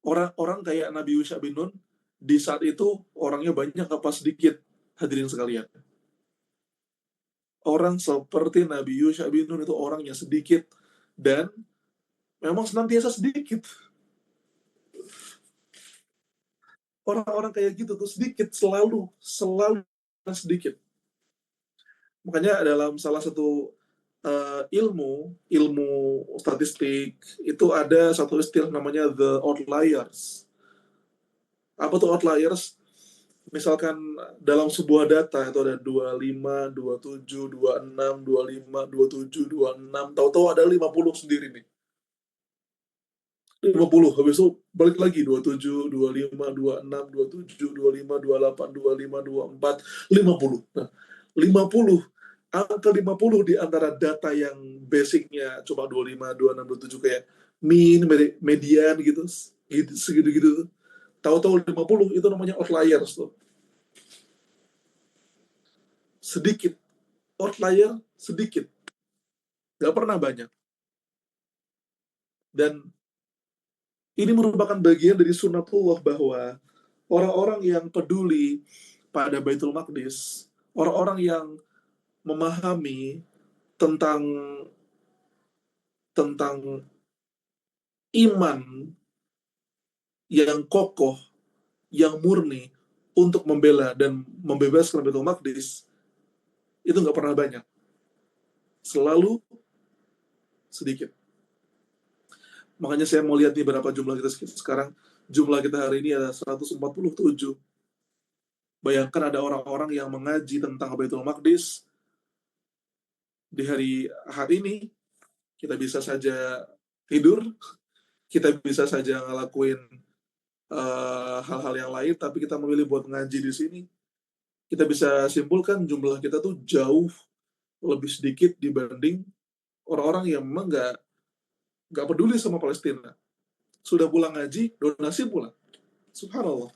orang-orang kayak Nabi Yusha bin Nun di saat itu orangnya banyak apa sedikit, hadirin sekalian. Orang seperti Nabi Yusha bin Nun itu orangnya sedikit dan memang senantiasa sedikit. Orang-orang kayak gitu tuh sedikit, selalu sedikit. Makanya dalam salah satu ilmu statistik itu ada satu istilah namanya the outliers. Apa tuh outliers? Misalkan dalam sebuah data itu ada 25, 27, 26, 25, 27, 26, tahu-tahu ada 50 sendiri nih. 50, habis itu balik lagi 27, 25, 26, 27, 25, 28, 25, 24, 50. Nah, 50, angka 50 di antara data yang basicnya cuma 25, 26, 27 kayak mean, median gitu, segitu-gitu. Tahu-tahu 50 itu namanya outliers tuh. Sedikit. Outlier sedikit. Gak pernah banyak. Dan ini merupakan bagian dari sunnatullah bahwa orang-orang yang peduli pada Baitul Maqdis, orang-orang yang memahami tentang iman yang kokoh, yang murni untuk membela dan membebaskan Baitul Maqdis, itu nggak pernah banyak. Selalu sedikit. Makanya saya mau lihat nih berapa jumlah kita sekarang. Jumlah kita hari ini ada 147. Bayangkan ada orang-orang yang mengaji tentang Baitul Maqdis. Di hari Ahad ini, kita bisa saja tidur, kita bisa saja ngelakuin hal-hal yang lain, tapi kita memilih buat ngaji di sini. Kita bisa simpulkan jumlah kita tuh jauh lebih sedikit dibanding orang-orang yang memang nggak peduli sama Palestina. Sudah pulang ngaji, donasi pulang. Subhanallah.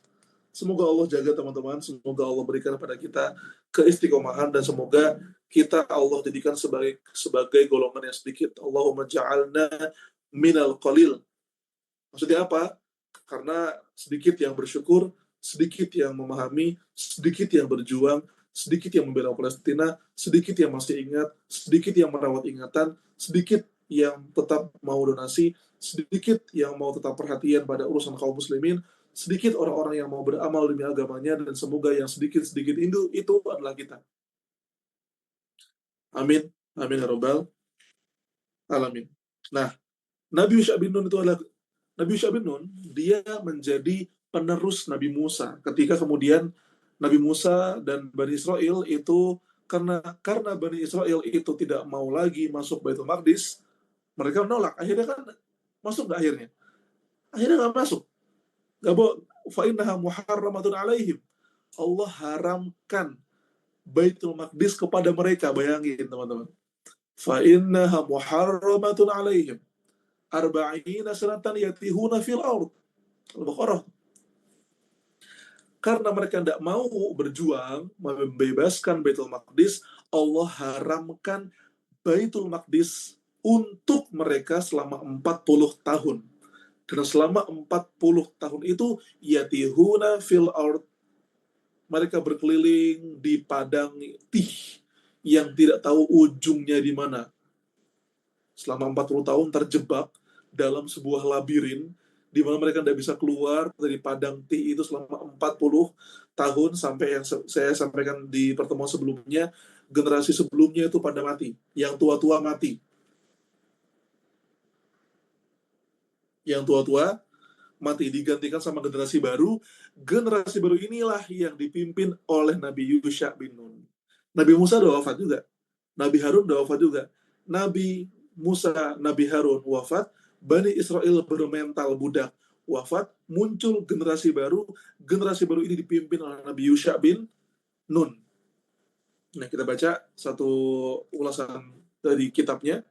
Semoga Allah jaga teman-teman, semoga Allah berikan pada kita keistiqomahan, dan semoga kita Allah jadikan sebagai golongan yang sedikit. Allahumma ja'alna minal qalil. Maksudnya apa? Karena sedikit yang bersyukur, sedikit yang memahami, sedikit yang berjuang, sedikit yang membela Palestina, sedikit yang masih ingat, sedikit yang merawat ingatan, sedikit yang tetap mau donasi, sedikit yang mau tetap perhatian pada urusan kaum muslimin, sedikit orang-orang yang mau beramal demi agamanya, dan semoga yang sedikit-sedikit itu adalah kita. Amin. Amin ya rabbal alamin. Nah, Nabi Yusha bin Nun itu adalah Nabi Yusha bin Nun, dia menjadi penerus Nabi Musa. Ketika kemudian Nabi Musa dan Bani Israel itu, karena Bani Israel itu tidak mau lagi masuk Baitul Maqdis, mereka menolak. Akhirnya kan masuk nggak akhirnya? Akhirnya nggak masuk. Nggak boleh. Fa'innaha muharramatun alaihim. Allah haramkan Baitul Maqdis kepada mereka. Bayangin teman-teman. Fa'innaha muharramatun alaihim. Arba'ina sanatan yatihuna fil ard. Al-Baqarah. Karena mereka tidak mau berjuang membebaskan Baitul Maqdis, Allah haramkan Baitul Maqdis untuk mereka selama 40 tahun. Dan selama 40 tahun itu yatihuna fil ard, mereka berkeliling di padang tih yang tidak tahu ujungnya di mana. Selama 40 tahun terjebak dalam sebuah labirin di mana mereka tidak bisa keluar dari padang tih itu selama 40 tahun, sampai yang saya sampaikan di pertemuan sebelumnya, generasi sebelumnya itu pada mati, yang tua-tua mati. Yang tua-tua mati, digantikan sama generasi baru. Generasi baru inilah yang dipimpin oleh Nabi Yusha bin Nun. Nabi Musa udah wafat juga. Nabi Harun udah wafat juga. Nabi Musa, Nabi Harun wafat, Bani Israel bermental budak wafat, muncul generasi baru ini dipimpin oleh Nabi Yusha bin Nun. Nah, kita baca satu ulasan dari kitabnya.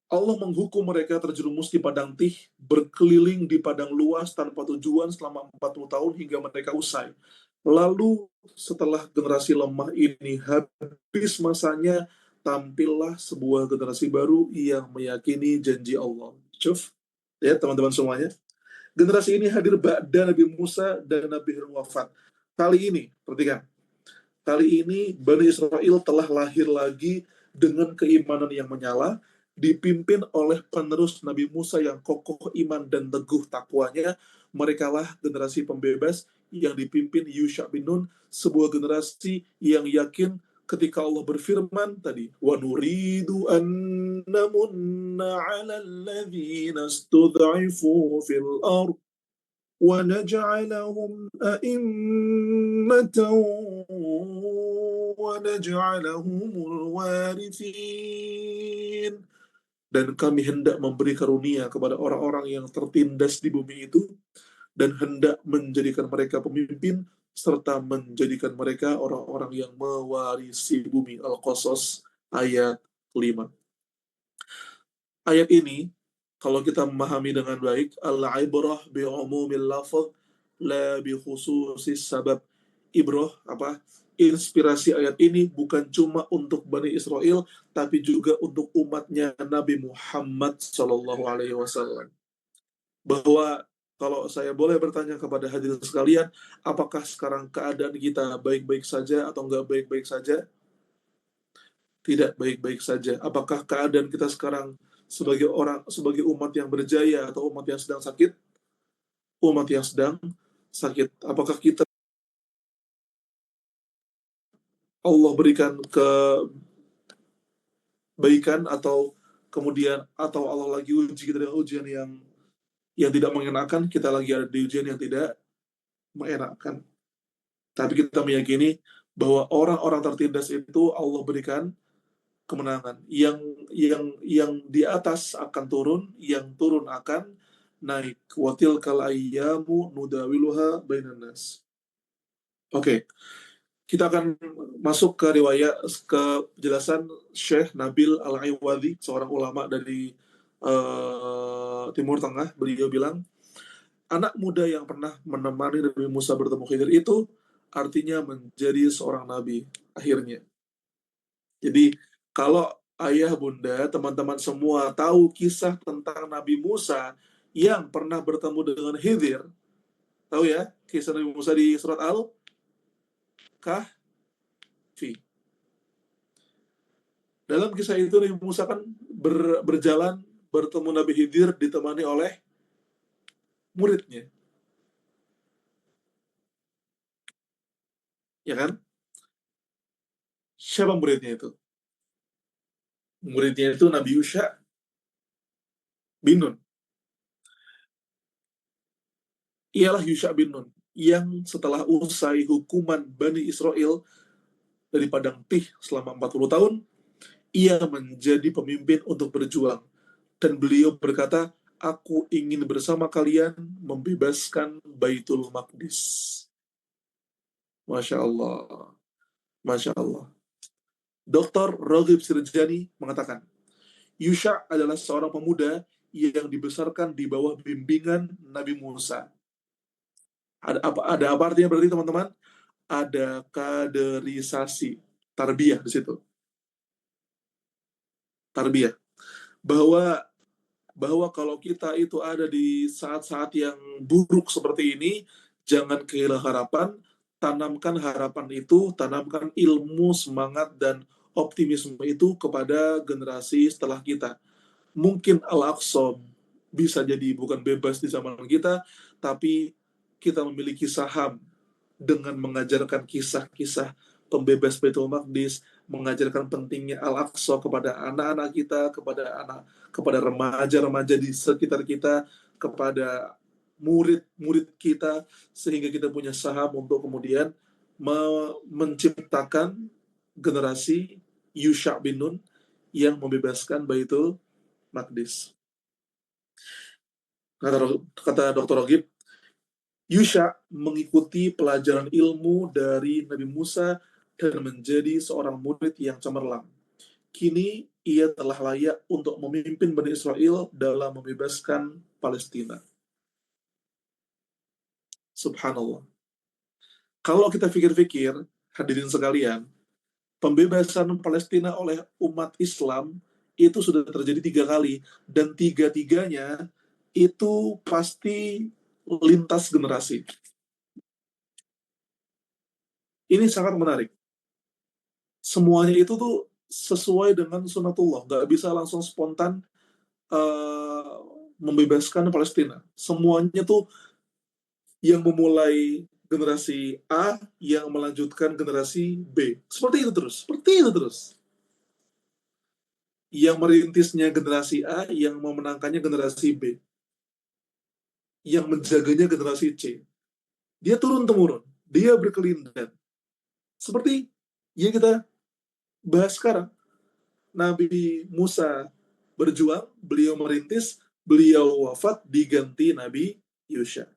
Allah menghukum mereka terjerumus di padang tih, berkeliling di padang luas tanpa tujuan selama 40 tahun hingga mereka usai. Lalu setelah generasi lemah ini habis masanya, tampillah sebuah generasi baru yang meyakini janji Allah. Cuf, ya teman-teman semuanya. Generasi ini hadir ba'da Nabi Musa dan Nabi Harun wafat. Kali ini, perhatikan, kali ini Bani Israel telah lahir lagi dengan keimanan yang menyala, dipimpin oleh penerus Nabi Musa yang kokoh iman dan teguh takwanya. Merekalah generasi pembebas yang dipimpin Yusha bin Nun, sebuah generasi yang yakin ketika Allah berfirman tadi, wa nuridu an namunna 'alal ladzina istud'ifu fil ard wa naj'alahum a'immatan wa naj'alahumul warithin. Dan kami hendak memberi karunia kepada orang-orang yang tertindas di bumi itu, dan hendak menjadikan mereka pemimpin, serta menjadikan mereka orang-orang yang mewarisi bumi. Al-Qasas ayat 5. Ayat ini, kalau kita memahami dengan baik, al-ibrah bi'umumil lafaz la bi khususis sabab. Ibrah, apa? Inspirasi ayat ini bukan cuma untuk Bani Israel, tapi juga untuk umatnya Nabi Muhammad SAW. Bahwa kalau saya boleh bertanya kepada hadirin sekalian, apakah sekarang keadaan kita baik-baik saja atau enggak baik-baik saja? Tidak baik-baik saja. Apakah keadaan kita sekarang sebagai umat yang berjaya atau umat yang sedang sakit? Umat yang sedang sakit. Apakah kita Allah berikan kebaikan, atau kemudian Allah lagi uji kita dengan ujian yang tidak mengenakan, kita lagi ada di ujian yang tidak mengenakan. Tapi kita meyakini bahwa orang-orang tertindas itu Allah berikan kemenangan. Yang di atas akan turun, yang turun akan naik. Watil kal ayyamu nudawiluha bainan nas. Oke. Kita akan masuk ke riwayat, ke penjelasan Syekh Nabil Al-Iwadhi, seorang ulama dari Timur Tengah. Beliau bilang, anak muda yang pernah menemani Nabi Musa bertemu Khidir itu artinya menjadi seorang nabi akhirnya. Jadi kalau ayah bunda, teman-teman semua tahu kisah tentang Nabi Musa yang pernah bertemu dengan Khidir, tahu ya kisah Nabi Musa di surat Al-Kahfi. Dalam kisah itu Nabi Musa kan berjalan bertemu Nabi Khidir ditemani oleh muridnya, ya kan? Siapa muridnya itu? Muridnya itu Nabi Yusha bin Nun. Ialah Yusha bin Nun yang setelah usai hukuman Bani Israel dari padang Tih selama 40 tahun, ia menjadi pemimpin untuk berjuang. Dan beliau berkata, aku ingin bersama kalian membebaskan Baitul Maqdis. Masya Allah. Masya Allah. Dr. Raghib Sirjani mengatakan, Yusha adalah seorang pemuda yang dibesarkan di bawah bimbingan Nabi Musa. Ada apa artinya berarti teman-teman? Ada kaderisasi, tarbiyah di situ. Tarbiyah. Bahwa kalau kita itu ada di saat-saat yang buruk seperti ini, jangan kehilangan harapan, tanamkan harapan itu, tanamkan ilmu, semangat, dan optimisme itu kepada generasi setelah kita. Mungkin Al-Aqsa bisa jadi bukan bebas di zaman kita, tapi kita memiliki saham dengan mengajarkan kisah-kisah pembebas Baitul Maqdis, mengajarkan pentingnya Al-Aqsa kepada anak-anak kita, kepada remaja-remaja di sekitar kita, kepada murid-murid kita, sehingga kita punya saham untuk kemudian menciptakan generasi Yusha bin Nun yang membebaskan Baitul Maqdis. Kata Dr. Rogib, Yusha mengikuti pelajaran ilmu dari Nabi Musa dan menjadi seorang murid yang cemerlang. Kini ia telah layak untuk memimpin Bani Israel dalam membebaskan Palestina. Subhanallah. Kalau kita pikir-pikir, hadirin sekalian, pembebasan Palestina oleh umat Islam itu sudah terjadi 3 kali, dan 3-tiganya itu pasti lintas generasi. Ini sangat menarik. Semuanya itu tuh sesuai dengan sunatullah, nggak bisa langsung spontan membebaskan Palestina. Semuanya tuh yang memulai generasi A yang melanjutkan generasi B. Seperti itu terus. Yang merintisnya generasi A yang memenangkannya generasi B. Yang menjaganya generasi C. Dia turun-temurun, dia berkelindan. Seperti yang kita bahas sekarang. Nabi Musa berjuang, beliau merintis, beliau wafat diganti Nabi Yusha.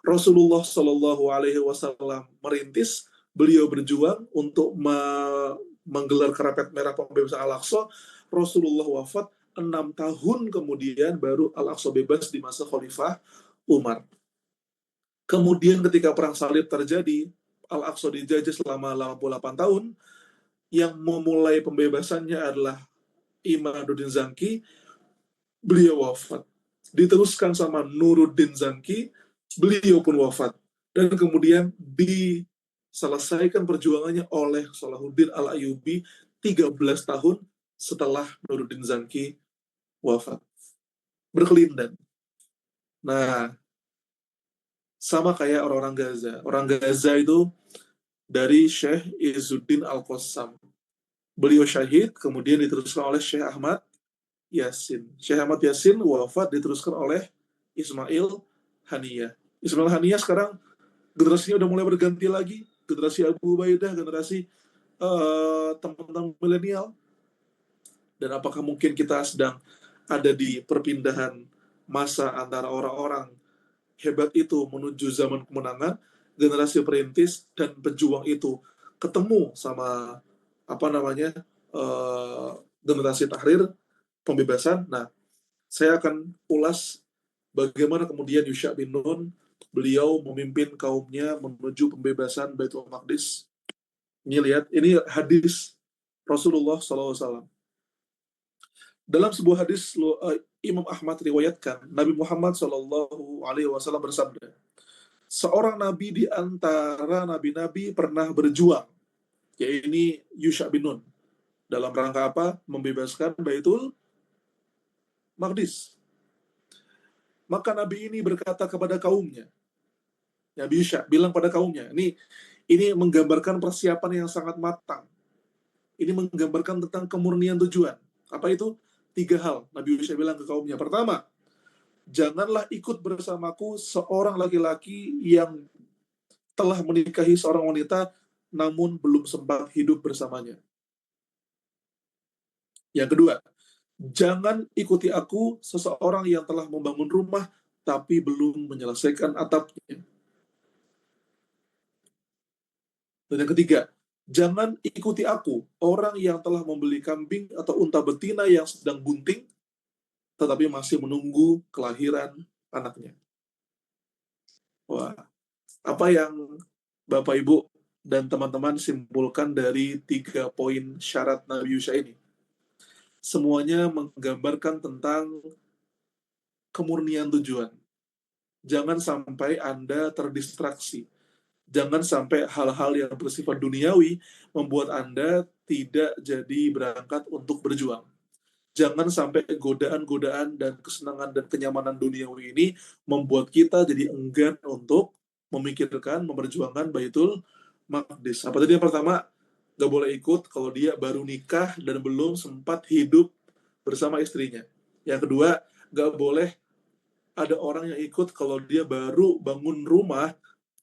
Rasulullah Shallallahu Alaihi Wasallam merintis, beliau berjuang untuk menggelar karpet merah pembebasan Al-Aqsa. Rasulullah wafat 6 tahun kemudian baru Al-Aqsa bebas di masa Khalifah Umar. Kemudian ketika perang salib terjadi, Al-Aqsa dijajah selama 88 tahun. Yang memulai pembebasannya adalah Imaduddin Zanki, beliau wafat. Diteruskan sama Nuruddin Zanki, beliau pun wafat. Dan kemudian diselesaikan perjuangannya oleh Salahuddin Al-Ayyubi 13 tahun setelah Nuruddin Zanki wafat. Berkelindan. Nah, sama kayak orang-orang Gaza. Orang Gaza itu dari Syekh Izzuddin Al-Qassam. Beliau syahid, kemudian diteruskan oleh Syekh Ahmad Yasin. Syekh Ahmad Yasin wafat diteruskan oleh Ismail Haniyah. Ismail Haniyah sekarang generasinya udah mulai berganti lagi. Generasi Abu Ubaidah, generasi teman-teman milenial. Dan apakah mungkin kita sedang ada di perpindahan masa antara orang-orang hebat itu menuju zaman kemenangan, generasi perintis dan pejuang itu ketemu sama generasi tahrir, pembebasan. Nah, saya akan ulas bagaimana kemudian Yusha bin Nun, beliau memimpin kaumnya menuju pembebasan Baitul Maqdis. Ini lihat, ini hadis Rasulullah SAW. Dalam sebuah hadis Imam Ahmad riwayatkan, Nabi Muhammad SAW bersabda, seorang nabi di antara nabi-nabi pernah berjuang, yaitu Yusha bin Nun. Dalam rangka apa? Membebaskan Baitul Maqdis. Maka nabi ini berkata kepada kaumnya, Nabi Yusha bilang pada kaumnya, ini menggambarkan persiapan yang sangat matang. Ini menggambarkan tentang kemurnian tujuan. Apa itu? 3 hal Nabi Yusha bilang ke kaumnya. Pertama, janganlah ikut bersamaku seorang laki-laki yang telah menikahi seorang wanita namun belum sempat hidup bersamanya. Yang kedua, jangan ikuti aku seseorang yang telah membangun rumah tapi belum menyelesaikan atapnya. Dan yang ketiga, jangan ikuti aku orang yang telah membeli kambing atau unta betina yang sedang bunting tetapi masih menunggu kelahiran anaknya. Wah, apa yang Bapak Ibu dan teman-teman simpulkan dari 3 poin syarat Nabi Yusha ini? Semuanya menggambarkan tentang kemurnian tujuan. Jangan sampai Anda terdistraksi. Jangan sampai hal-hal yang bersifat duniawi membuat Anda tidak jadi berangkat untuk berjuang. Jangan sampai godaan-godaan dan kesenangan dan kenyamanan duniawi ini membuat kita jadi enggan untuk memikirkan, memperjuangkan Baitul Maqdis. Apa tadi yang pertama? Gak boleh ikut kalau dia baru nikah dan belum sempat hidup bersama istrinya. Yang kedua, gak boleh ada orang yang ikut kalau dia baru bangun rumah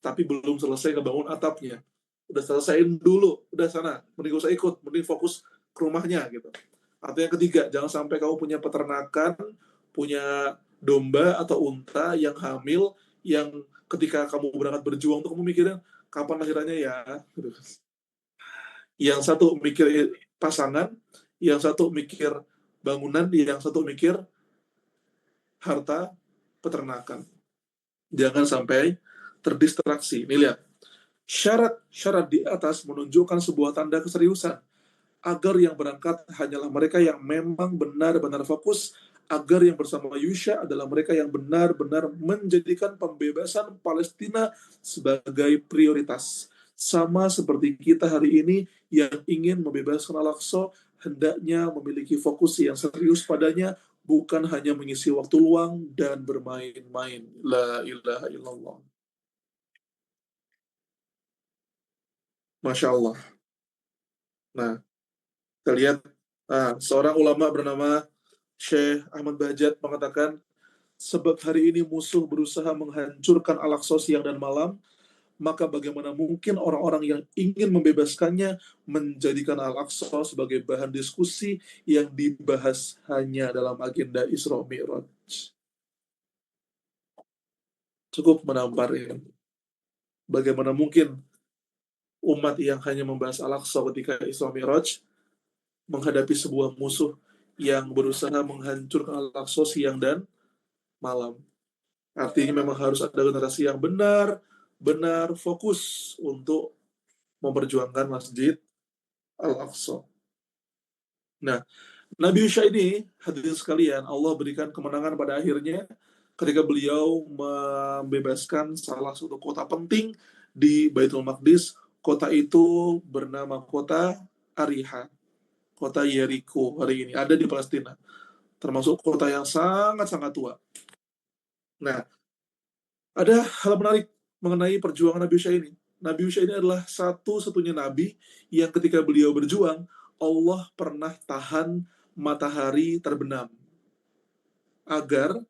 tapi belum selesai ngebangun atapnya. Udah selesaiin dulu, udah sana, mending gak usah ikut, mending fokus ke rumahnya gitu. Atau yang ketiga, jangan sampai kamu punya peternakan, punya domba atau unta yang hamil, yang ketika kamu berangkat berjuang untuk kamu mikirin kapan lahirannya ya. Yang satu mikir pasangan, yang satu mikir bangunan, yang satu mikir harta peternakan. Jangan sampai terdistraksi. Ini lihat, syarat-syarat di atas menunjukkan sebuah tanda keseriusan agar yang berangkat hanyalah mereka yang memang benar-benar fokus, agar yang bersama Yusha adalah mereka yang benar-benar menjadikan pembebasan Palestina sebagai prioritas. Sama seperti kita hari ini yang ingin membebaskan Al-Aqsa, hendaknya memiliki fokus yang serius padanya, bukan hanya mengisi waktu luang dan bermain-main. La ilaha illallah. Masya Allah. Nah, kita lihat seorang ulama bernama Syekh Ahmad Bahjat mengatakan, sebab hari ini musuh berusaha menghancurkan Al-Aqsa siang dan malam, maka bagaimana mungkin orang-orang yang ingin membebaskannya menjadikan Al-Aqsa sebagai bahan diskusi yang dibahas hanya dalam agenda Isra Mi'raj. Cukup menampar ini. Bagaimana mungkin umat yang hanya membahas Al-Aqsa ketika Isra Mi'raj menghadapi sebuah musuh yang berusaha menghancurkan Al-Aqsa siang dan malam. Artinya memang harus ada generasi yang benar fokus untuk memperjuangkan Masjid Al-Aqsa. Nah, Nabi Yusha ini, hadirin sekalian, Allah berikan kemenangan pada akhirnya ketika beliau membebaskan salah satu kota penting di Baitul Maqdis. Kota itu bernama kota Ariha, kota Yeriko hari ini, ada di Palestina. Termasuk kota yang sangat-sangat tua. Nah, ada hal menarik mengenai perjuangan Nabi Yusha ini. Nabi Yusha ini adalah satu-satunya nabi yang ketika beliau berjuang, Allah pernah tahan matahari terbenam agar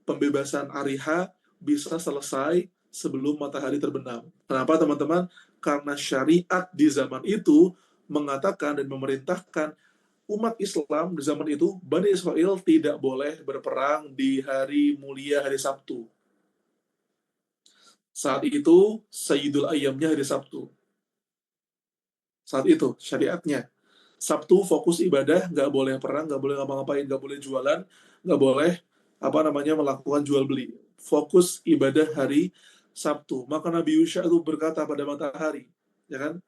pembebasan Ariha bisa selesai sebelum matahari terbenam. Kenapa teman-teman? Karena syariat di zaman itu mengatakan dan memerintahkan umat Islam di zaman itu, Bani Israel tidak boleh berperang di hari mulia hari Sabtu. Saat itu, Sayyidul Ayyamnya hari Sabtu. Saat itu, syariatnya. Sabtu fokus ibadah, nggak boleh perang, nggak boleh ngapa-ngapain, nggak boleh jualan, nggak boleh melakukan jual beli. Fokus ibadah hari Sabtu. Maka Nabi Yusha itu berkata pada matahari, ya kan?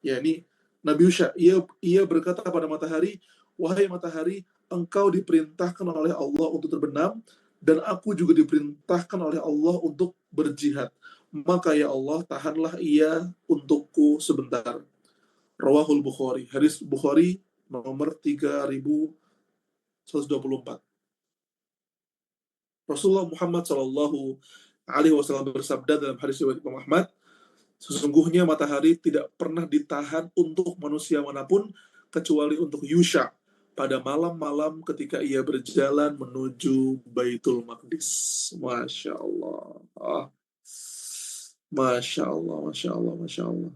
Ya, ini Nabi Yusha, ia berkata pada matahari, wahai matahari, engkau diperintahkan oleh Allah untuk terbenam, dan aku juga diperintahkan oleh Allah untuk berjihad. Maka ya Allah, tahanlah ia untukku sebentar. Rawahul Bukhari. Hadis Bukhari nomor 3124. Rasulullah Muhammad Shallallahu Alaihi Wasallam bersabda dalam hadis riwayat Imam Ahmad, sesungguhnya matahari tidak pernah ditahan untuk manusia manapun kecuali untuk Yusha pada malam-malam ketika ia berjalan menuju Baitul Maqdis. Masya Allah. Ah, Masya Allah, Masya Allah, Masya Allah.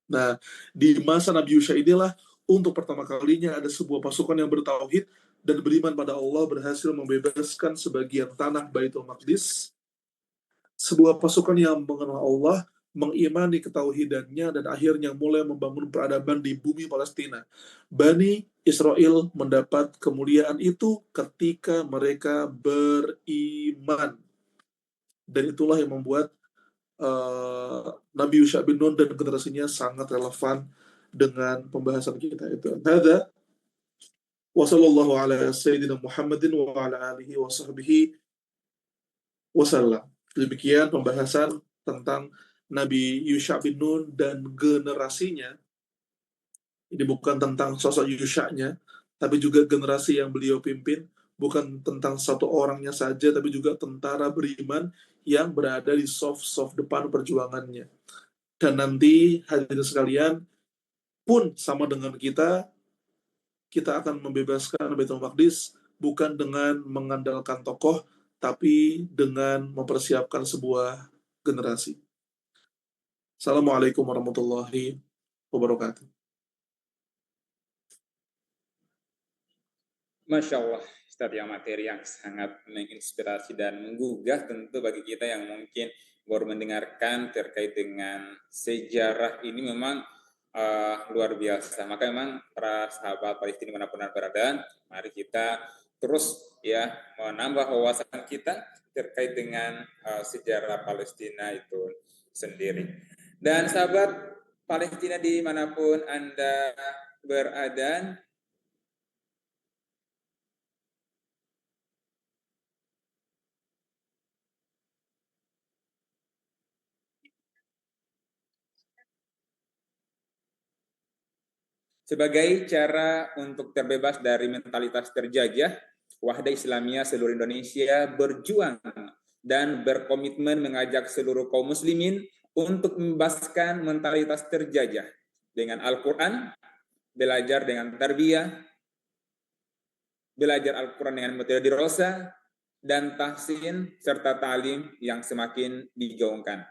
Nah, di masa Nabi Yusha inilah untuk pertama kalinya ada sebuah pasukan yang bertauhid dan beriman pada Allah berhasil membebaskan sebagian tanah Baitul Maqdis. Sebuah pasukan yang mengenal Allah, mengimani ketauhidannya, dan akhirnya mulai membangun peradaban di bumi Palestina. Bani Israel mendapat kemuliaan itu ketika mereka beriman. Dan itulah yang membuat Nabi Yusha bin Nun dan generasinya sangat relevan dengan pembahasan kita itu. Hada wa sallallahu ala sayyidina Muhammadin wa ala alihi wa sahbihi wasallam. Demikian pembahasan tentang Nabi Yusha bin Nun dan generasinya. Ini bukan tentang sosok Yusha-nya, tapi juga generasi yang beliau pimpin. Bukan tentang satu orangnya saja, tapi juga tentara beriman yang berada di soft depan perjuangannya. Dan nanti hadirin sekalian pun sama dengan kita akan membebaskan Baitul Maqdis bukan dengan mengandalkan tokoh, tapi dengan mempersiapkan sebuah generasi. Assalamualaikum warahmatullahi wabarakatuh. Masya Allah, Ustaz, yang materi yang sangat menginspirasi dan menggugah tentu bagi kita yang mungkin baru mendengarkan terkait dengan sejarah ini memang luar biasa. Maka memang para sahabat Palestina dimanapun berada, mari kita terus ya menambah wawasan kita terkait dengan sejarah Palestina itu sendiri. Dan sahabat Palestina dimanapun Anda berada, sebagai cara untuk terbebas dari mentalitas terjajah, Wahda Islamiyah seluruh Indonesia berjuang dan berkomitmen mengajak seluruh kaum muslimin untuk membebaskan mentalitas terjajah dengan Al-Quran, belajar dengan tarbiyah, belajar Al-Quran dengan metode dirasa, dan tahsin serta ta'lim yang semakin digaungkan.